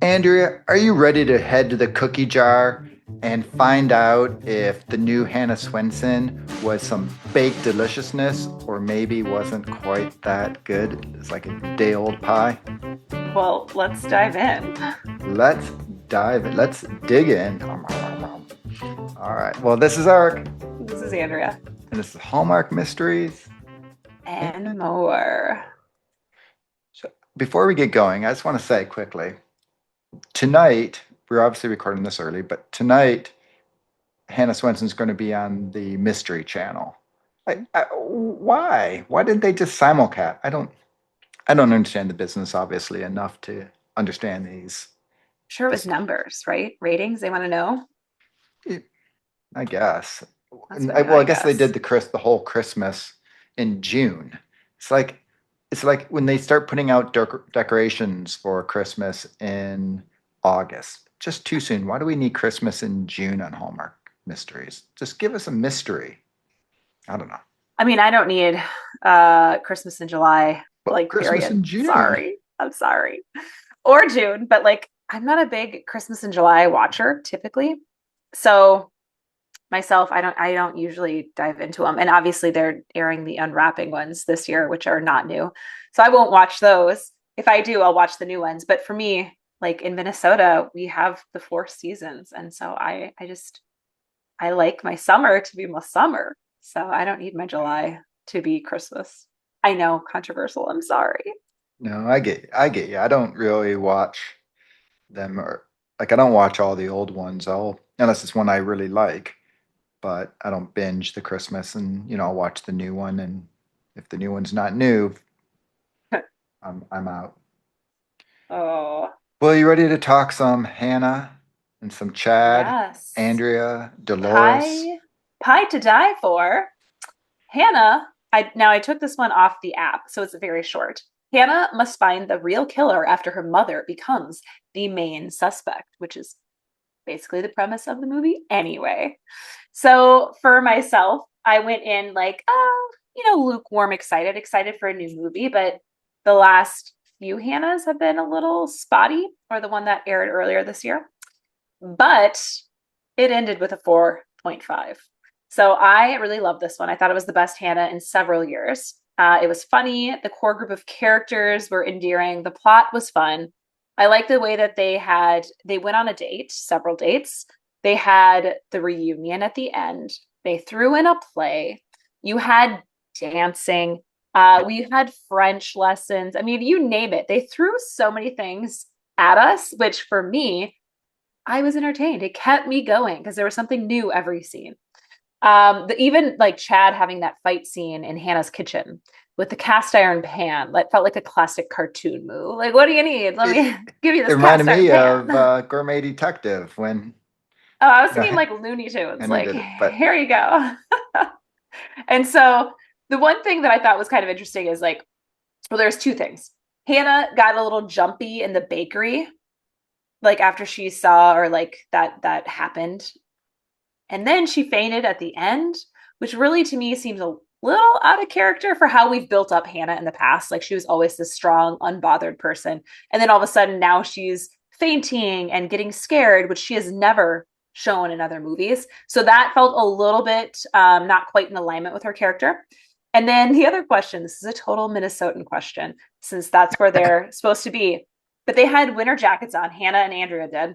Andrea, are you ready to head to the cookie jar and find out if the new Hannah Swensen was some baked deliciousness or maybe wasn't quite that good? It's like a day old pie. Well, let's dive in. Let's dive in. Let's dig in. All right. Well, this is Eric, This is Andrea and this is Hallmark Mysteries. and And more. so before we get going, I just want to say quickly tonight, we're obviously recording this early, but tonight Hannah Swensen's going to be on the Mystery Channel. Why? Why didn't they just simulcast? I don't understand the business obviously enough to understand these. Sure, it was Just numbers, right? Ratings, they want to know. I guess. That's And what well, I I guess they guess. did the whole Christmas in June. It's like it's like when they start putting out decorations for Christmas in August. Just too soon. Why do we need Christmas in June on Hallmark Mysteries? Just give us a mystery. I don't know. I mean, I don't need Christmas in July, But like Christmas period. in June. Sorry. I'm sorry. Or June, but like I'm not a big Christmas in July watcher typically. So myself, I don't usually dive into them. And obviously they're airing the unwrapping ones this year, which are not new. So I won't watch those. If I do, I'll watch the new ones. But for me, like in Minnesota, we have the four seasons. And so I like my summer to be my summer. So I don't need my July to be Christmas. I know, controversial. I'm sorry. No, I get you. I don't really watch them or like I don't watch all the old ones. I'll unless it's one I really like. But I don't binge the Christmas and I'll watch the new one and if the new one's not new, I'm out. Oh, Well, you ready to talk some Hannah and some Chad, yes. Andrea, Dolores? Pie, pie to die for. Hannah, I took this one off the app, so it's very short. Hannah must find the real killer after her mother becomes the main suspect, which is basically the premise of the movie anyway. So for myself, I went in like, lukewarm, excited for a new movie, but the last few Hannahs have been a little spotty, or the one that aired earlier this year. But it ended with a 4.5. So I really loved this one. I thought it was the best Hannah in several years. It was funny. The core group of characters were endearing. The plot was fun. I like the way that they went on a date, several dates. They had the reunion at the end. They threw in a play. You had dancing. We had French lessons. I mean, you name it. They threw so many things at us, which for me, I was entertained. It kept me going because there was something new every scene. Even like Chad having that fight scene in Hannah's kitchen with the cast iron pan that felt like a classic cartoon move. Like, what do you need? Let It, me give you it this reminded cast iron me pan. of Gourmet Detective when Oh, I was you know thinking like Looney Tunes. Henry Like, did it. But here you go. And so the one thing that I thought was kind of interesting is like, well, there's two things. Hannah got a little jumpy in the bakery, like after she saw or like that happened. And then she fainted at the end, which really to me seems a little out of character for how we've built up Hannah in the past. Like she was always this strong, unbothered person. And then all of a sudden now she's fainting and getting scared, which she has never shown in other movies. So that felt a little bit not quite in alignment with her character. And then the other question, this is a total Minnesotan question, since that's where they're supposed to be. But they had winter jackets on, Hannah and Andrea did.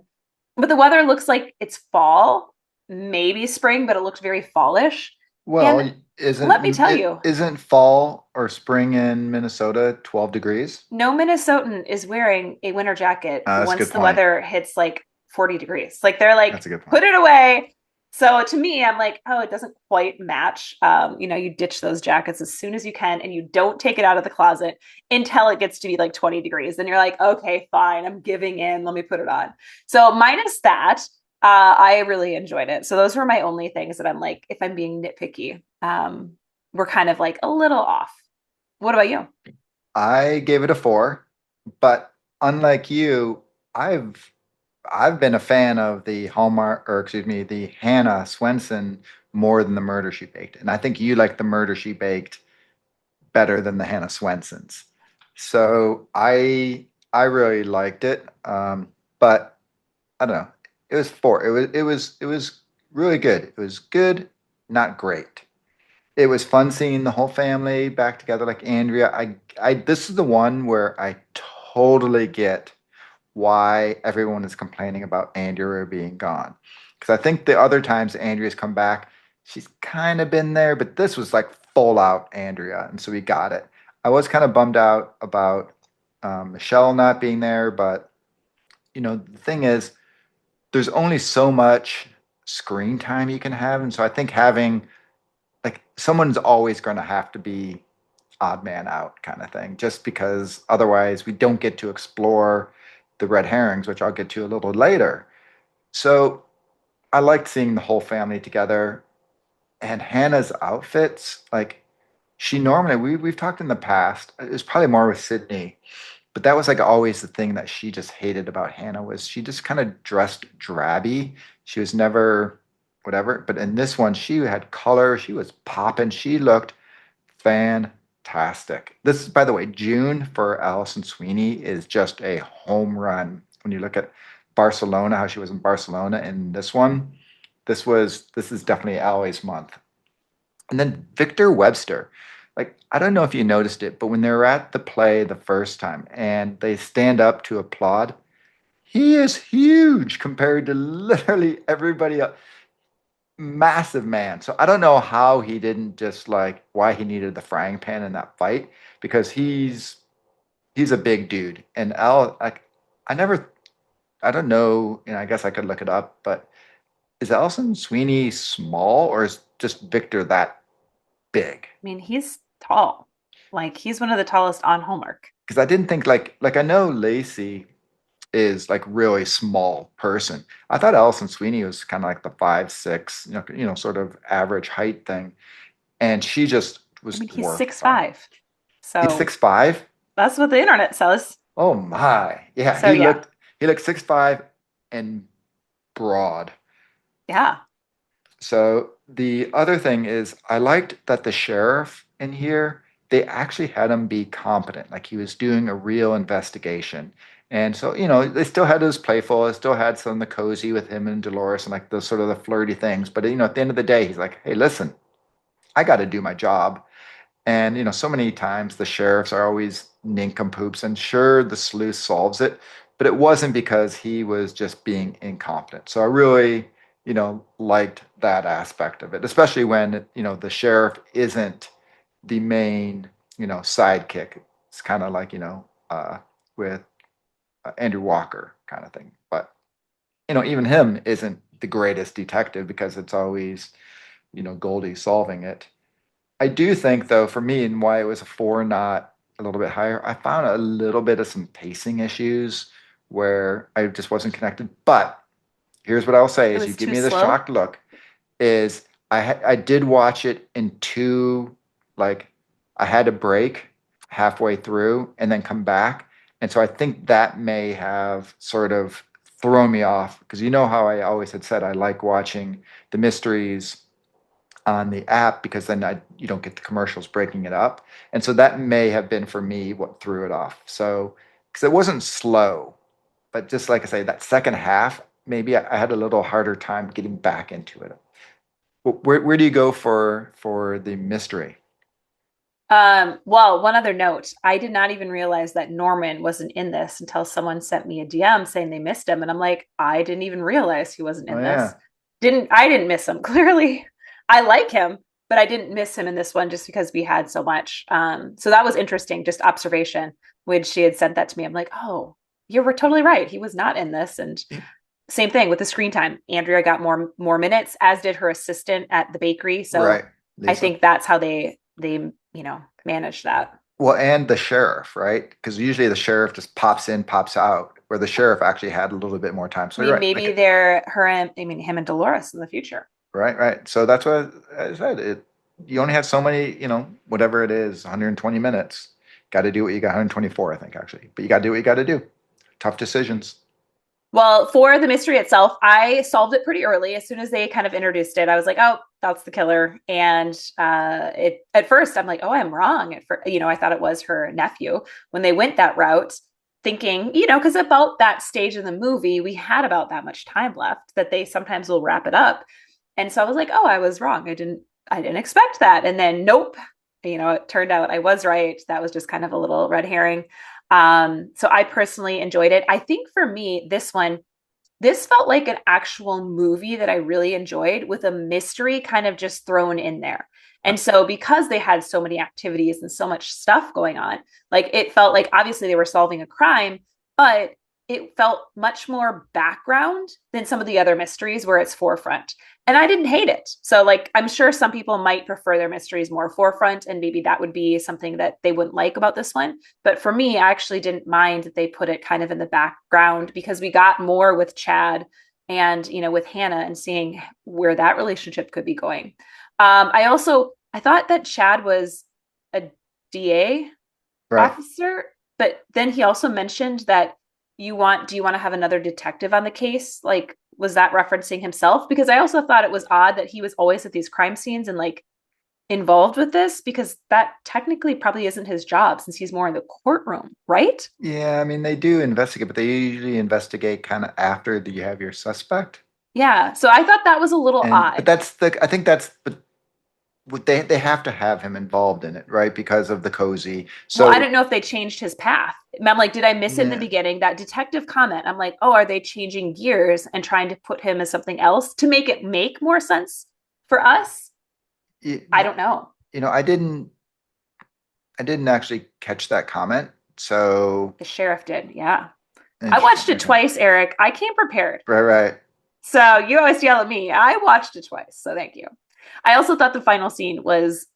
But the weather looks like it's fall, maybe spring, but it looks very fallish. And well, let me tell you, isn't fall or spring in Minnesota 12 degrees? no Minnesotan is wearing a winter jacket That's a once good the point. weather hits like 40 degrees. Like they're like, That's a good point. put it away. So to me, I'm like, oh, it doesn't quite match. You ditch those jackets as soon as you can and you don't take it out of the closet until it gets to be like 20 degrees. Then you're like, okay, fine, I'm giving in. Let me put it on. So minus that, I really enjoyed it. So those were my only things that I'm like, if I'm being nitpicky, we're kind of like a little off. What about you? I gave it a 4, but unlike you, I've I've been a fan of the Hallmark, or excuse me, the Hannah Swensen more than the Murder She Baked, and I think you like the Murder She Baked better than the Hannah Swensens. So I really liked it. but I don't know. It was four. It was really good. It was good, not great. It was fun seeing the whole family back together, like Andrea. I this is the one where I totally get why everyone is complaining about Andrea being gone. Because I think the other times Andrea's come back, she's kind of been there, but this was like full out Andrea, and so we got it. I was kind of bummed out about Michelle not being there, but the thing is, there's only so much screen time you can have, and so I think having like someone's always going to have to be odd man out kind of thing, just because otherwise we don't get to explore the red herrings, which I'll get to a little later. So I liked seeing the whole family together and Hannah's outfits. Like she normally, we've talked in the past, it was probably more with Sydney, but that was like always the thing that she just hated about Hannah was she just kind of dressed drabby. She was never whatever. But in this one, she had color. She was popping. She looked fantastic. This, by the way, June for Alison Sweeney is just a home run. When you look at Barcelona, how she was in Barcelona in this one, this is definitely Allie's month. And then Victor Webster, like I don't know if you noticed it, but when they were at the play the first time and they stand up to applaud, he is huge compared to literally everybody else. Massive man. So I don't know how he didn't just like why he needed the frying pan in that fight because he's a big dude. And I never I don't know, I guess I could look it up, but is Alison Sweeney small or is just Victor that big? I mean, he's tall. Like he's one of the tallest on Hallmark. Because I didn't think like I know Lacey is like really small person. I thought Alison Sweeney was kind of like the 5'6", sort of average height thing, and she just I was mean, he's dwarfed six by him. five. He's So 6'5". that's what the internet says. Oh my, yeah, So yeah. he looked 6'5" and broad. Yeah. So the other thing is, I liked that the sheriff in here, they actually had him be competent, like he was doing a real investigation. And so, they still had his playful, they still had some of the cozy with him and Dolores and like those sort of the flirty things. But, at the end of the day, he's like, hey, listen, I got to do my job. And so many times the sheriffs are always nincompoops, and sure, the sleuth solves it, but it wasn't because he was just being incompetent. So I really, liked that aspect of it, especially when the sheriff isn't the main, sidekick. It's kind of like with Andrew Walker kind of thing. But even him isn't the greatest detective because it's always Goldie solving it. I do think, though, for me, and why it was a four, not a little bit higher, I found a little bit of some pacing issues where I just wasn't connected. But here's what I'll say: It is you was give too me the slow. shocked look. Is I did watch it in two, like I had to break halfway through and then come back, and so I think that may have sort of thrown me off because you know how I always had said I like watching the mysteries on the app because then you don't get the commercials breaking it up. And so that may have been for me what threw it off. So, because it wasn't slow, but just like I say, that second half, maybe I had a little harder time getting back into it. Where do you go for the mystery? Well, one other note. I did not even realize that Norman wasn't in this until someone sent me a DM saying they missed him. And I'm like, I didn't even realize he wasn't Oh in this. yeah, I didn't miss him. Clearly, I like him, but I didn't miss him in this one just because we had so much. So that was interesting, just observation. When she had sent that to me, I'm like, oh, you were totally right. He was not in this. And same thing with the screen time. Andrea got more minutes, as did her assistant at the bakery. right, So I Lisa. think that's how they manage that. Well, and the sheriff, right? Because usually the sheriff just pops in, pops out, where the sheriff actually had a little bit more time. I So you're mean, right. maybe Like they're her and I mean him and Dolores in the future. right, right. So that's what I said. You only have so many, whatever it is, 120 minutes. Got to do what you got. 124, I think, actually. But you got to do what you got to do. Tough decisions. Well, for the mystery itself, I solved it pretty early. As soon as they kind of introduced it, I was like, "Oh, that's the killer." And it at first, I'm like, "Oh, I'm wrong." I thought it was her nephew. When they went that route, thinking, you know, because about that stage in the movie, we had about that much time left that they sometimes will wrap it up. And so I was like, oh, I was wrong. I didn't expect that. And then nope, you know, it turned out I was right. That was just kind of a little red herring. So I personally enjoyed it. I think for me, this felt like an actual movie that I really enjoyed with a mystery kind of just thrown in there. Uh, And so because they had so many activities and so much stuff going on, like it felt like obviously they were solving a crime, but it felt much more background than some of the other mysteries where it's forefront. And I didn't hate it. So like I'm sure some people might prefer their mysteries more forefront and maybe that would be something that they wouldn't like about this one. But for me, I actually didn't mind that they put it kind of in the background because we got more with Chad and, you know, with Hannah and seeing where that relationship could be going. I thought that Chad was a DA right. officer, but then he also mentioned that do you want to have another detective on the case? Like, was that referencing himself? Because I also thought it was odd that he was always at these crime scenes and like involved with this because that technically probably isn't his job since he's more in the courtroom, right? Yeah, I mean, they do investigate, but they usually investigate kind of after you have your suspect. Yeah. So I thought that was a little And but odd. I think that's but they have to have him involved in it, right? Because of the cozy. Well, I So didn't know if they changed his path. I'm like, did I miss it in the yeah, beginning? That detective comment. I'm like, oh, are they changing gears and trying to put him as something else to make it make more sense for us? I you, don't know. you know, I didn't actually catch that comment. So The sheriff did. Yeah. I interesting. watched it Okay. twice, Eric. I came prepared. Right, right. So you always yell at me. I watched it twice. So thank you. I also thought the final scene was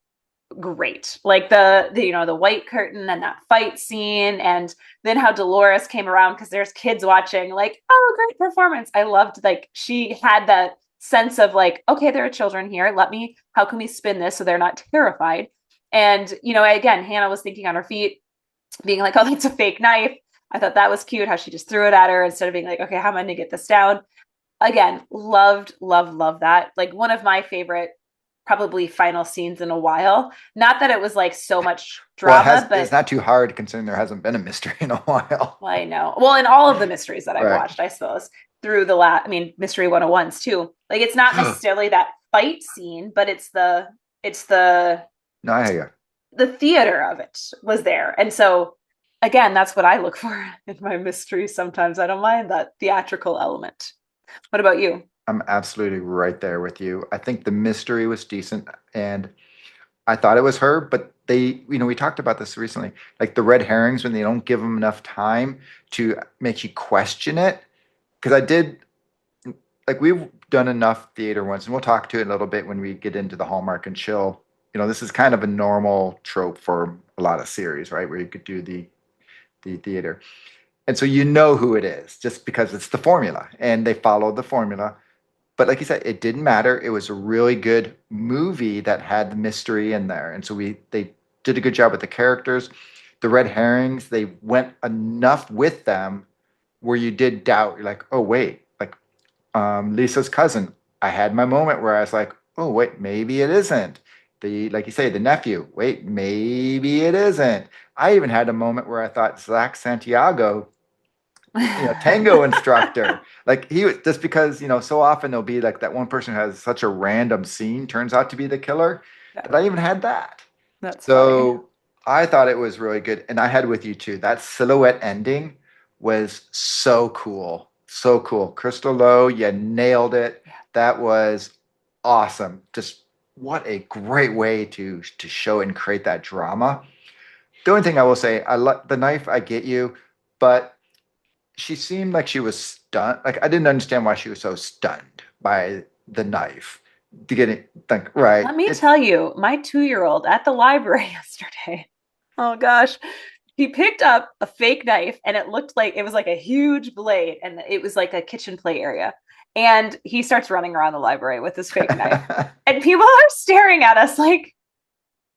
great. Like the you know the white curtain and that fight scene and then how Dolores came around because there's kids watching like oh great performance. I loved like she had that sense of like okay there are children here. Let me how can we spin this so they're not terrified. And you know again Hannah was thinking on her feet being like oh that's a fake knife. I thought that was cute how she just threw it at her instead of being like okay how am I going to get this down. Again loved that like one of my favorite probably final scenes in a while. Not that it was like so much Well, drama, it's but not too hard considering there hasn't been a mystery in a while. well, I know. Well, in all of the mysteries that I've Right. watched, I suppose, through the I mean, Mystery 101s too. Like it's not necessarily that fight scene, but it's No, I hear you. the theater of it was there. And so again, that's what I look for in my mysteries sometimes. I don't mind that theatrical element. What about you? I'm absolutely right there with you. I think the mystery was decent, and I thought it was her, but we talked about this recently, like the red herrings when they don't give them enough time to make you question it. Because I did, like, we've done enough theater once, and we'll talk to it a little bit when we get into the Hallmark and chill. This is kind of a normal trope for a lot of series, right? Where you could do the theater. And so you know who it is just because it's the formula and they followed the formula. But like you said, it didn't matter. It was a really good movie that had the mystery in there. And so they did a good job with the characters. The red herrings, they went enough with them where you did doubt. You're like, oh wait, like Lisa's cousin. I had my moment where I was like, oh wait, maybe it isn't. The like you say, the nephew. Wait, maybe it isn't. I even had a moment where I thought Zach Santiago, tango instructor. Like he was just because, so often there'll be like that one person who has such a random scene turns out to be the killer Yeah, that I even had that. that's funny. So I thought it was really good. And I had with you too. That silhouette ending was so cool. So cool. Crystal Lowe, you nailed it. Yeah. That was awesome. Just what a great way to show and create that drama. The only thing I will say, I like the knife, I get you, but she seemed like she was stunned. Like I didn't understand why she was so stunned by the knife. To get it, like right, Let me it tell you, my 2-year-old at the library yesterday, oh gosh, he picked up a fake knife and it looked like it was like a huge blade and it was like a kitchen play area. And he starts running around the library with this fake knife. And people are staring at us like,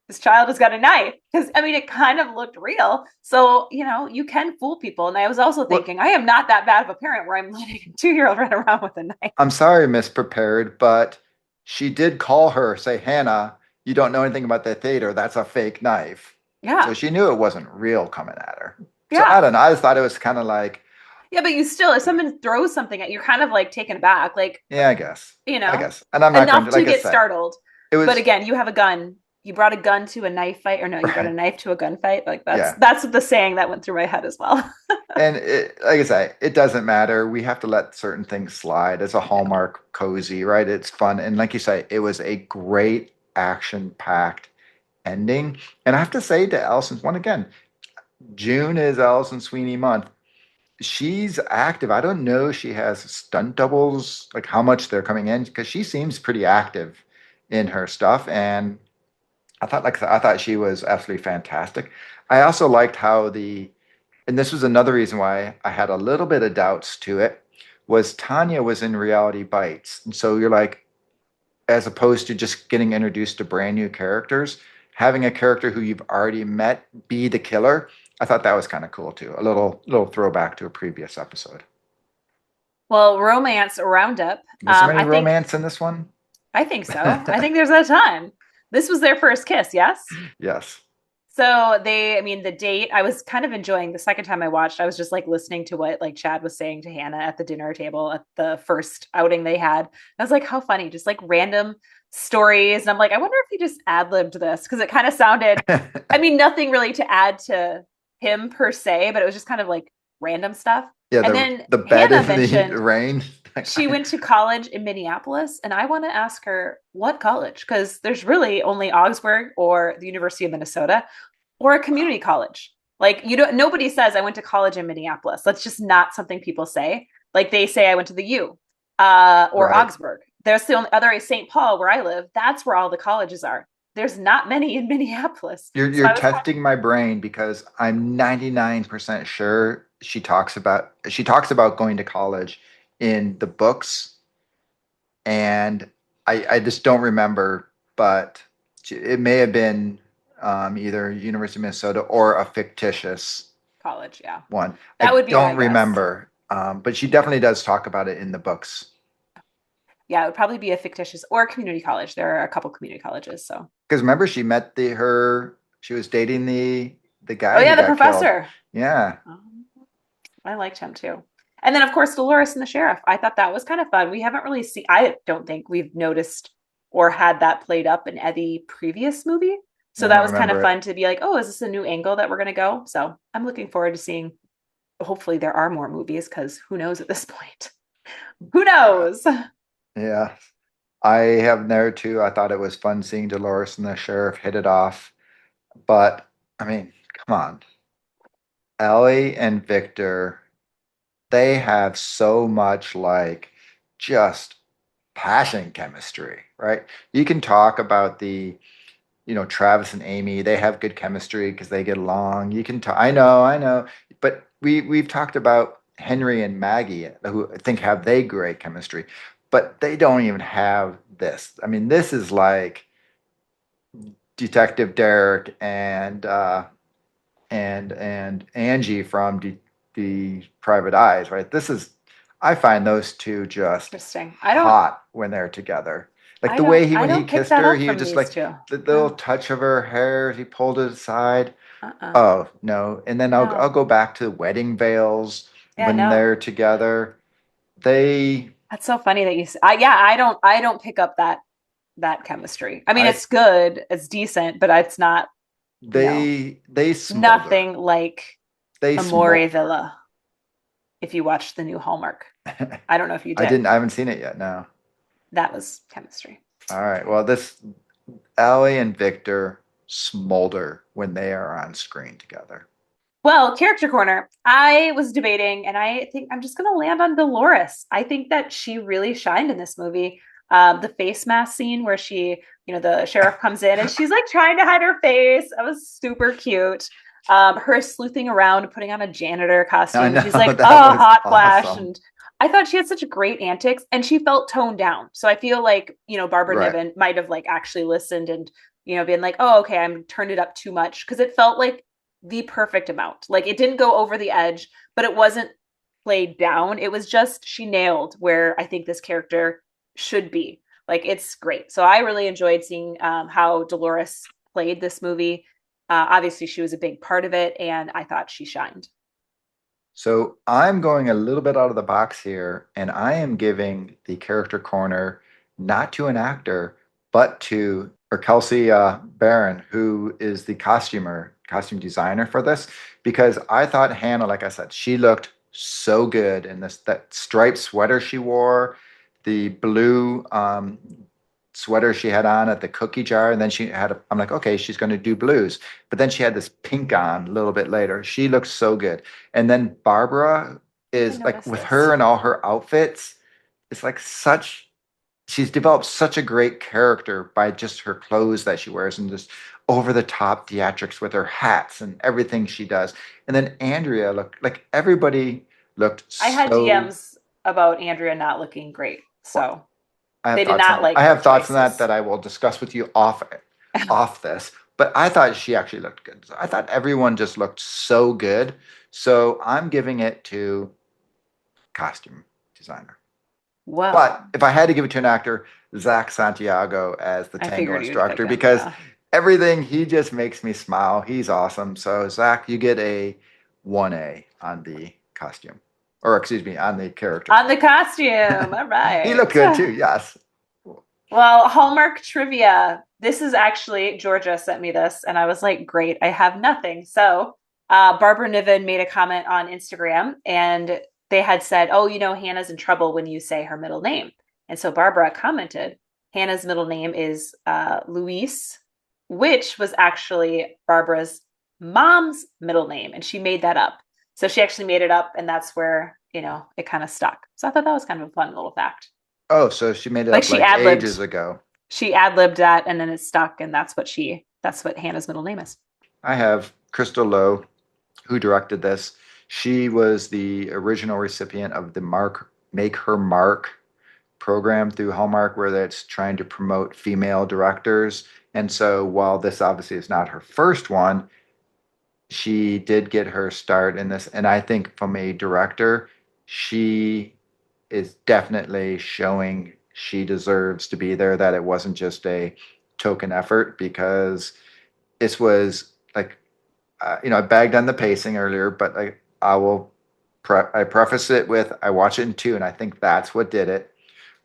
this child has got a knife. Because, I mean, it kind of looked real. So, you can fool people. And I was also well, thinking, I am not that bad of a parent where I'm letting a 2-year-old run around with a knife. I'm sorry, Miss Prepared, but she did call her, say, Hannah, you don't know anything about the theater. That's a fake knife. So Yeah. she knew it wasn't real coming at her. So I Yeah. don't know. I just thought it was kind of like, Yeah, but you still, if someone throws something at you, you're kind of like taken aback, like, yeah, I guess. you I know, guess. And I'm not going enough to, to like I get said, startled. it But was, again, you have a gun. You brought a gun to a knife fight, or no, you brought a right. knife to a gunfight. Like Yeah. that's the saying that went through my head as well. And like I say, it doesn't matter. We have to let certain things slide. It's a Yeah. Hallmark cozy, right? It's fun. And like you say, it was a great action-packed ending. And I have to say to Allison's one again, June is Allison Sweeney month. She's active. I don't know if she has stunt doubles, like how much they're coming in, because she seems pretty active in her stuff. And I thought she was absolutely fantastic. I also liked how and this was another reason why I had a little bit of doubts to it, was Tanya was in Reality Bites. And so you're like, as opposed to just getting introduced to brand new characters, having a character who you've already met be the killer, I thought that was kind of cool too. A little throwback to a previous episode. Well, romance roundup. Was there any I think romance in this one? I think so. I think there's a ton. This was their first kiss, yes? Yes. So I mean, the date, I was kind of enjoying the second time I watched. I was just like listening to what like Chad was saying to Hannah at the dinner table at the first outing they had. I was like, how funny, just like random stories. And I'm like, I wonder if he just ad-libbed this because it kind of sounded, I mean, nothing really to add to him per se, but it was just kind of like random stuff. Yeah, And then the bed Hannah in the mentioned rain. she went to college in Minneapolis, and I want to ask her what college, because there's really only Augsburg or the University of Minnesota or a community college. Like you don't nobody says I went to college in Minneapolis. That's just not something people say. Like they say I went to the U or Right. Augsburg. There's the only other St. Paul where I live. That's where all the colleges are. There's not many in Minneapolis. So You're I was kind testing my brain because I'm 99% sure she talks about going to college in the books, and I just don't remember, but it may have been either University of Minnesota or a fictitious of college, yeah. one. That I would be my don't guess. remember, but she definitely does talk about it in the books. Yeah, it would probably be a fictitious or a community college. There are a couple community colleges, so Because remember, she met she was dating the oh guy yeah, who the got killed. professor. Yeah. I liked him too. And then of course Dolores and the sheriff. I thought that was kind of fun. We haven't really seen I don't think we've noticed or had that played up in any previous movie. So I that don't was kind of remember it. fun to be like, oh, is this a new angle that we're gonna go? So I'm looking forward to seeing hopefully there are more movies because who knows at this point. Who Uh, knows? yeah. I have there too. I thought it was fun seeing Dolores and the sheriff hit it off. But I mean, come on. Ellie and Victor, they have so much like just passion chemistry, right? You can talk about Travis and Amy, they have good chemistry because they get along. You can talk, I know, but we've talked about Henry and Maggie, who I think have they great chemistry, but they don't even have this. I mean, this is like Detective Derek and Angie from the Private Eyes, right? I find those two just Interesting. hot when they're together. Like the way I when he don't pick kissed that her, up he from just these like two. the little No. touch of her hair, he pulled it aside. Uh-uh. Oh no! And then I'll No. go back to wedding veils Yeah, when no. they're together. They That's so funny that I don't pick up that chemistry. I mean, I it's good, it's decent, but it's not, no, they smolder. nothing like They Amore smolder. Villa if you watched the new Hallmark. I don't know if you did. I haven't seen it yet. No. That was chemistry. All right. Well, this Ellie and Victor smolder when they are on screen together. Well, character corner. I was debating, and I think I'm just going to land on Dolores. I think that she really shined in this movie. The face mask scene where the sheriff comes in and she's like trying to hide her face. That was super cute. Her sleuthing around, putting on a janitor I costume, and know she's like, that "Oh, was hot flash!" awesome. And I thought she had such great antics, and she felt toned down. So I feel like Barbara Right. Niven might have like actually listened and been like, "Oh, okay, I'm turned it up too much," because it felt like the perfect amount. Like it didn't go over the edge, but it wasn't played down. It was just she nailed where I think this character should be. Like it's great. So I really enjoyed seeing how Dolores played this movie. Obviously, she was a big part of it, and I thought she shined. So I'm going a little bit out of the box here, and I am giving the character corner not to an actor, but to or Kelsey Barron, who is the costume designer for this, because I thought Hannah, like I said, she looked so good in this that striped sweater she wore, the blue sweater she had on at the cookie jar, and then I'm like, okay, she's going to do blues, but then she had this pink on a little bit later. She looks so good. And then Barbara I didn't is like notice with her this. and all her outfits, it's like she's developed such a great character by just her clothes that she wears and just over the top theatrics with her hats and everything she does. And then Andrea looked like everybody looked I had so DMs about Andrea not looking great, well. so they did not I like her have thoughts on that choices. that I will discuss with you off this. But I thought she actually looked good. I thought everyone just looked so good. So I'm giving it to costume designer. But Well, if I had to give it to an actor, Zach Santiago as the I tango figured you'd pick instructor him, because yeah. everything he just makes me smile. He's awesome. So Zach, you get a 1A on the costume, or excuse me, on the character On the corner. costume. All He right. looked good too. Yes. Well, Hallmark trivia. This is actually Georgia sent me this, and I was like, great, I have nothing. So, Barbara Niven made a comment on Instagram, and they had said, oh, Hannah's in trouble when you say her middle name. And so Barbara commented, Hannah's middle name is Luis, which was actually Barbara's mom's middle name, and she made that up. So she actually made it up, and that's where, it kind of stuck. So I thought that was kind of a fun little fact. Oh, so she made it Like up she like ad libbed ages ago. she ad libbed that and then it stuck and that's what Hannah's middle name is. I have Crystal Lowe, who directed this. She was the original recipient of the Mark Make Her Mark program through Hallmark, where that's trying to promote female directors. And so, while this obviously is not her first one, she did get her start in this. And I think from a director, she is definitely showing she deserves to be there, that it wasn't just a token effort because this was like, I bagged on the pacing earlier, but I preface it with I watch it in two, and I think that's what did it.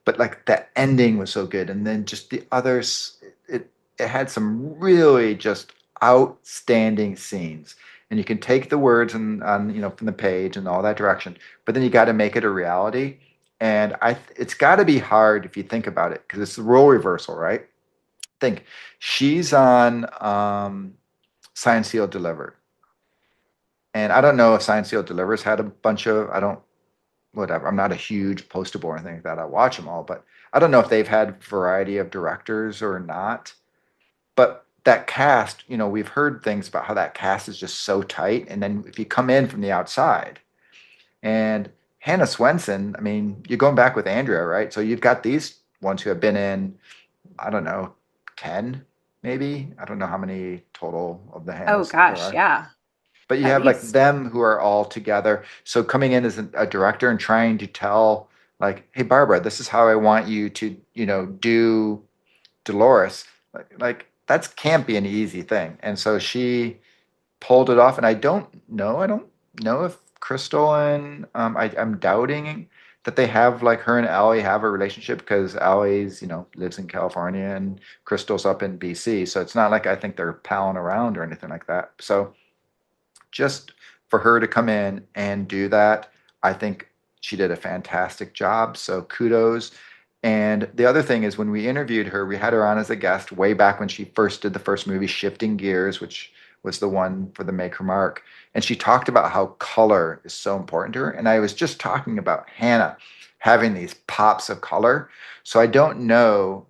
But like the ending was so good, and then just the others, it had some really just outstanding scenes. And you can take the words and on from the page and all that direction, but then you got to make it a reality. And it's got to be hard if you think about it because it's the role reversal, right? Think she's on Signed, Sealed, Delivered. And I don't know if Signed, Sealed, Delivers had a bunch of, I don't, whatever. I'm not a huge poster boy or anything like that. I watch them all, but I don't know if they've had variety of directors or not. But that cast, we've heard things about how that cast is just so tight. And then if you come in from the outside and Hannah Swensen, I mean, you're going back with Andrea, right? So you've got these ones who have been in, I don't know, 10 maybe. I don't know how many total of the Oh Hannahs there gosh, are. yeah, But you at have like least. them who are all together. So coming in as a director and trying to tell, like, hey, Barbara, this is how I want you to, do Dolores. Like that can't be an easy thing. And so she pulled it off. And I don't know if Crystal and I'm doubting that they have like her and Allie have a relationship because Allie's, lives in California and Crystal's up in BC. So it's not like I think they're palling around or anything like that. So just for her to come in and do that, I think she did a fantastic job. So kudos. And the other thing is when we interviewed her, we had her on as a guest way back when she first did the first movie, Shifting Gears, which was the one for the Make Her Mark. And she talked about how color is so important to her. And I was just talking about Hannah having these pops of color. So I don't know.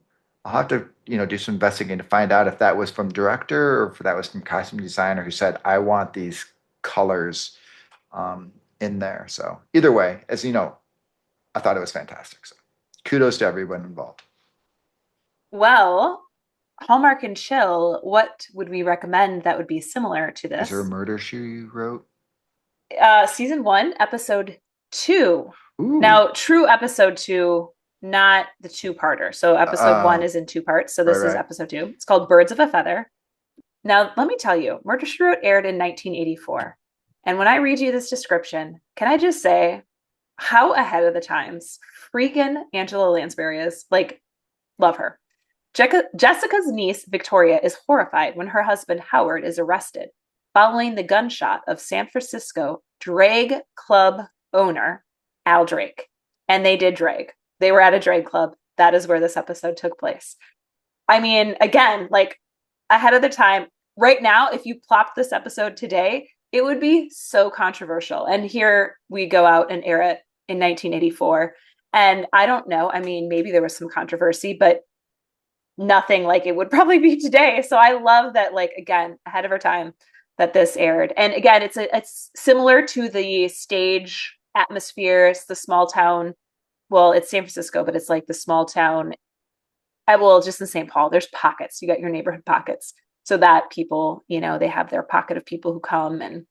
I'll have to, do some investigating to find out if that was from director or if that was from costume designer who said, I want these colors in there. So either way, as you know, I thought it was fantastic. So kudos to everyone involved. Well, Hallmark and Chill, what would we recommend that would be similar to Is there a this? murder she wrote? Season 1, episode 2. Ooh, Now, true episode 2, not the two-parter. So episode 1 uh, is in two parts. So right, this is right. episode 2. It's called Birds of a Feather. Now, let me tell you, Murder She Wrote aired in 1984. And when I read you this description, can I just say how ahead of the times freaking Angela Lansbury is? Like, love her. Jessica's niece, Victoria, is horrified when her husband, Howard, is arrested following the gunshot of San Francisco drag club owner, Al Drake. And they did drag. They were at a drag club. That is where this episode took place. I mean, again, like ahead of the time, right now, if you plopped this episode today, it would be so controversial. And here we go out and air it in 1984. And I don't know. I mean, maybe there was some controversy, but nothing like it would probably be today. So I love that, like, again, ahead of our time that this aired. And again, it's similar to the stage atmosphere. It's the small town. Well, it's San Francisco, but it's like the small town. Well, just in St. Paul, there's pockets. You got your neighborhood pockets. So that people, they have their pocket of people who come. And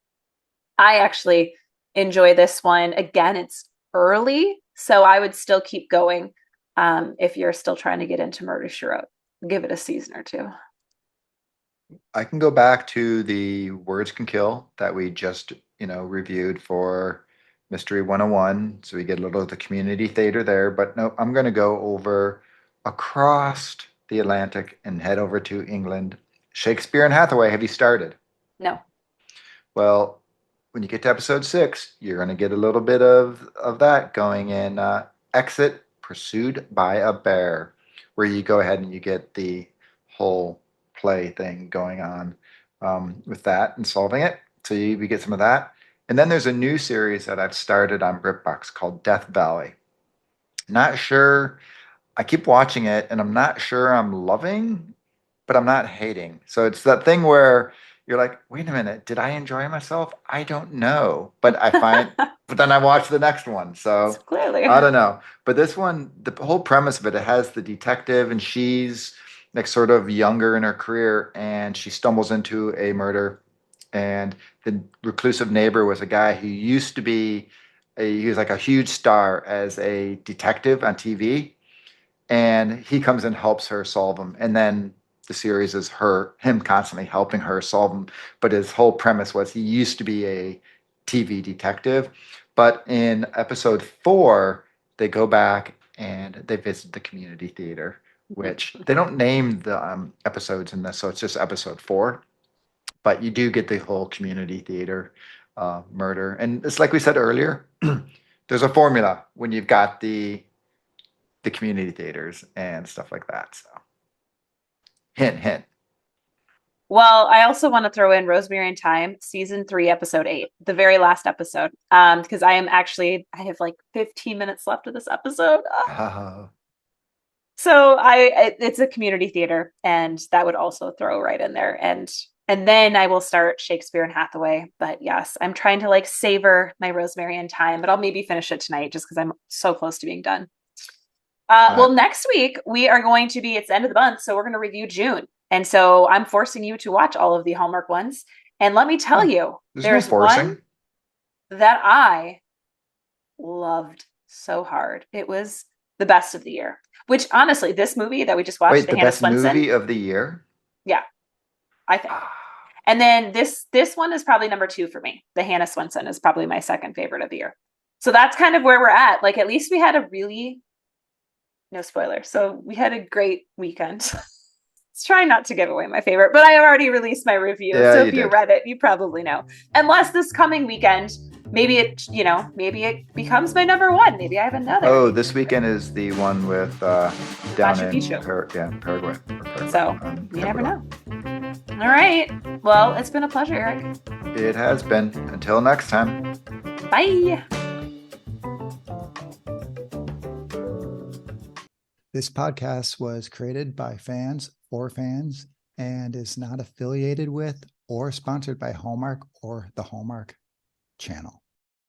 I actually enjoy this one. Again, it's early, so I would still keep going if you're still trying to get into Murder, She Wrote. Give it a season or two. I can go back to the Words Can Kill that we just, reviewed for Mystery 101. So we get a little of the community theater there. But no, I'm going to go over across the Atlantic and head over to England. Shakespeare and Hathaway, have you started? No. Well, when you get to episode 6, you're going to get a little bit of that going in Exit Pursued by a Bear, where you go ahead and you get the whole play thing going on with that and solving it. So we get some of that. And then there's a new series that I've started on BritBox called Death Valley. Not sure. I keep watching it and I'm not sure I'm loving, but I'm not hating. So it's that thing where you're like, wait a minute, did I enjoy myself? I don't know. But then I watch the next one. So Clearly. I don't know. But this one, the whole premise of it has the detective and she's like sort of younger in her career and she stumbles into a murder. And the reclusive neighbor was a guy who used to be he was like a huge star as a detective on TV and he comes and helps her solve them. And then the series is him constantly helping her solve them. But his whole premise was he used to be a TV detective. But in episode 4, they go back and they visit the community theater, which they don't name the episodes in this, so it's just episode 4. But you do get the whole community theater murder, and it's like we said earlier. There's a formula when you've got the community theaters and stuff like that. So, hint, hint. Well, I also want to throw in Rosemary and Thyme, season 3, episode 8, the very last episode. Because I have like 15 minutes left of this episode. So it's a community theater, and that would also throw right in there. And then I will start Shakespeare and Hathaway. But yes, I'm trying to like savor my Rosemary and Thyme, but I'll maybe finish it tonight just because I'm so close to being done. Well, next week we are going to be, it's the end of the month, so we're going to review June. And so I'm forcing you to watch all of the Hallmark ones. And let me tell you, there's no forcing. one that I loved so hard. It was the best of the year. Which honestly, this movie that we just watched, Wait, the Hannah best Swensen, movie of the year? Yeah, I think. And then this one is probably number 2 for me. The Hannah Swensen is probably my second favorite of the year. So that's kind of where we're at. Like, at least we had a really, no spoiler. So we had a great weekend. It's trying not to give away my favorite, but I have already released my review. Yeah, so if you read it, you probably know. Unless this coming weekend, maybe it becomes my number 1. Maybe I have another. Oh, this weekend is the one with down Machu in Picchu. Paraguay. So you never know. All right. Well, it's been a pleasure, Eric. It has been. Until next time. Bye. This podcast was created by fans for fans and is not affiliated with or sponsored by Hallmark or the Hallmark Channel.